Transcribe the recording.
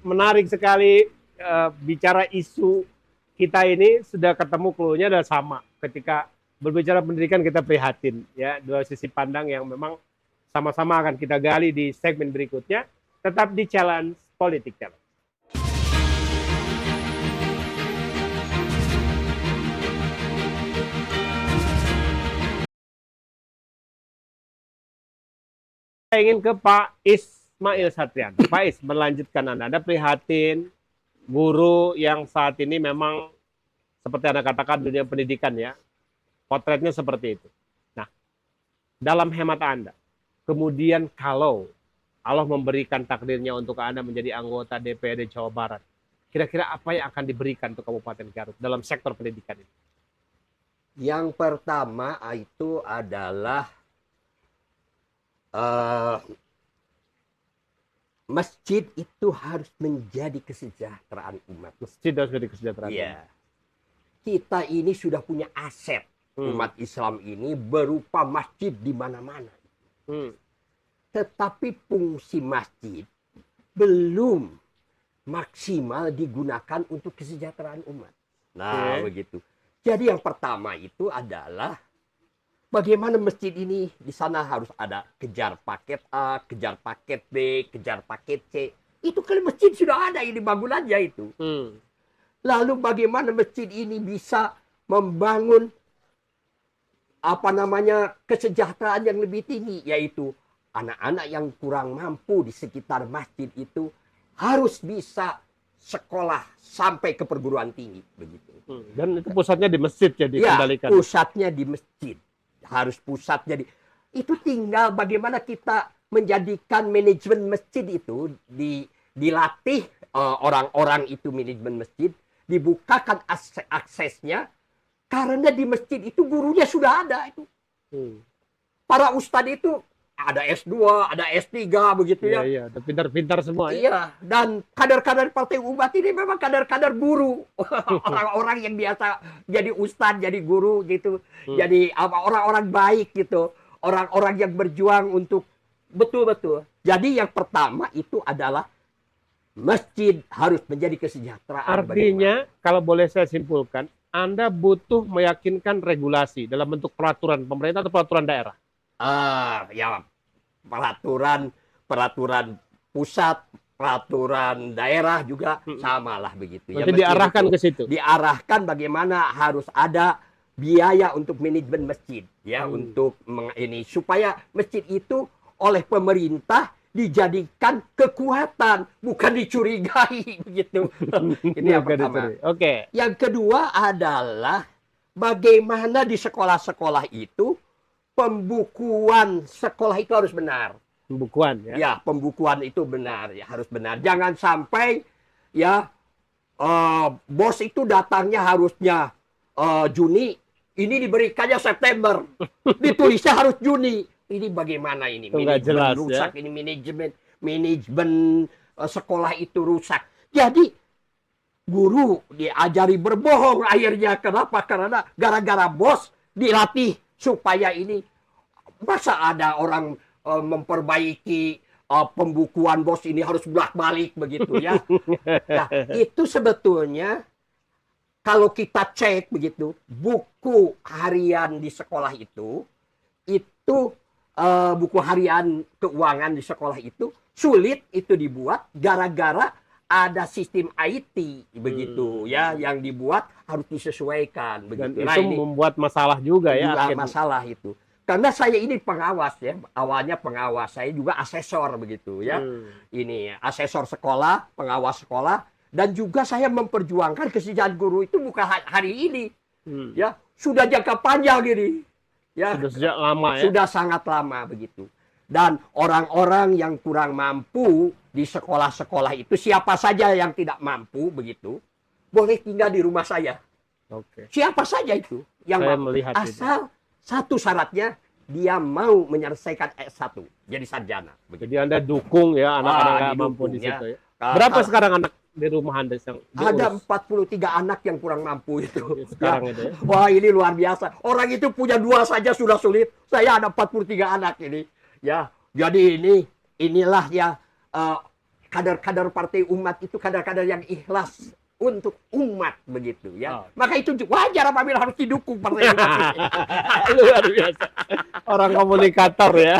menarik sekali bicara isu kita ini sudah ketemu clue-nya adalah sama. Ketika berbicara pendidikan kita prihatin ya, dua sisi pandang yang memang sama-sama akan kita gali di segmen berikutnya. Tetap di Challenge Politik Challenge. Saya ingin ke Pak Ismail Satrian. Pak Is, melanjutkan Anda prihatin guru yang saat ini memang seperti Anda katakan dunia pendidikan ya, potretnya seperti itu. Nah, dalam hemat Anda, kemudian kalau Allah memberikan takdirnya untuk Anda menjadi anggota DPRD Jawa Barat, kira-kira apa yang akan diberikan untuk Kabupaten Garut dalam sektor pendidikan ini? Yang pertama itu adalah masjid itu harus menjadi kesejahteraan umat. Masjid harus menjadi kesejahteraan Iya. umat. Kita ini sudah punya aset umat Islam ini berupa masjid di mana-mana. Tetapi fungsi masjid belum maksimal digunakan untuk kesejahteraan umat. Nah, begitu. Jadi yang pertama itu adalah bagaimana masjid ini di sana harus ada kejar paket A, kejar paket B, kejar paket C. Itu kan masjid sudah ada ini bangunannya itu. Lalu bagaimana masjid ini bisa membangun kesejahteraan yang lebih tinggi, yaitu anak-anak yang kurang mampu di sekitar masjid itu harus bisa sekolah sampai ke perguruan tinggi begitu. Dan itu pusatnya di masjid jadi dikendalikan. Ya, pusatnya di masjid. Harus pusat jadi. Itu tinggal bagaimana kita menjadikan manajemen masjid itu dilatih orang-orang itu manajemen masjid, dibukakan aksesnya, karena di masjid itu gurunya sudah ada itu. Para ustadz itu ada S2, ada S3 begitu ya. Iya, ada pintar-pintar semua. Iya, dan kader-kader Partai Umat ini memang kader-kader guru. Orang-orang yang biasa jadi ustadz, jadi guru gitu. Jadi orang-orang baik gitu. Orang-orang yang berjuang untuk betul-betul. Jadi yang pertama itu adalah masjid harus menjadi kesejahteraan. Artinya, kalau boleh saya simpulkan, Anda butuh meyakinkan regulasi dalam bentuk peraturan pemerintah atau peraturan daerah? Ya, peraturan pusat, peraturan daerah juga samalah begitu. Nanti ya, diarahkan ke situ. Diarahkan bagaimana harus ada biaya untuk manajemen masjid, ya, untuk ini supaya masjid itu oleh pemerintah dijadikan kekuatan, bukan dicurigai begitu. Ini yang pertama. Oke. Yang kedua adalah bagaimana di sekolah-sekolah itu pembukuan sekolah itu harus benar. Pembukuan ya. Ya, pembukuan itu benar ya, harus benar. Jangan sampai ya bos itu datangnya harusnya Juni, ini diberikannya September. Ditulisnya harus Juni. Ini bagaimana ini? Manajemen jelas, rusak ya? Ini manajemen sekolah itu rusak. Jadi guru diajari berbohong akhirnya. Kenapa? Karena gara-gara bos dilatih supaya ini. Masa ada orang memperbaiki pembukuan bos ini harus bolak-balik begitu ya. Nah, itu sebetulnya kalau kita cek begitu, buku harian di sekolah itu buku harian keuangan di sekolah itu sulit itu dibuat gara-gara ada sistem IT begitu ya, yang dibuat harus disesuaikan begitu. Dan itu membuat masalah juga ya. Masalah itu. Karena saya ini pengawas ya, awalnya pengawas, saya juga asesor begitu ya. Ini asesor sekolah, pengawas sekolah, dan juga saya memperjuangkan kesejahteraan guru itu bukan hari ini. Ya, sudah jangka panjang ini. Ya, sudah sejak lama ya. Sudah sangat lama begitu. Dan orang-orang yang kurang mampu di sekolah-sekolah itu, siapa saja yang tidak mampu begitu, boleh tinggal di rumah saya. Oke. Siapa saja itu yang saya mampu. Melihat asal itu. Satu syaratnya dia mau menyelesaikan S1 jadi sarjana. Begitu. Jadi Anda dukung ya anak-anak yang mampu di situ ya. Berapa sekarang anak di rumah Anda yang ada 43 anak yang kurang mampu itu. Sekarang itu ya. Wah, ini luar biasa. Orang itu punya 2 saja sudah sulit. Saya ada 43 anak ini. Ya, jadi inilah ya kader-kader Partai Umat itu kader-kader yang ikhlas untuk umat begitu ya. Oh. Maka itu wajar apabila harus didukung Partai Umat. Luar biasa. Orang komunikator ya.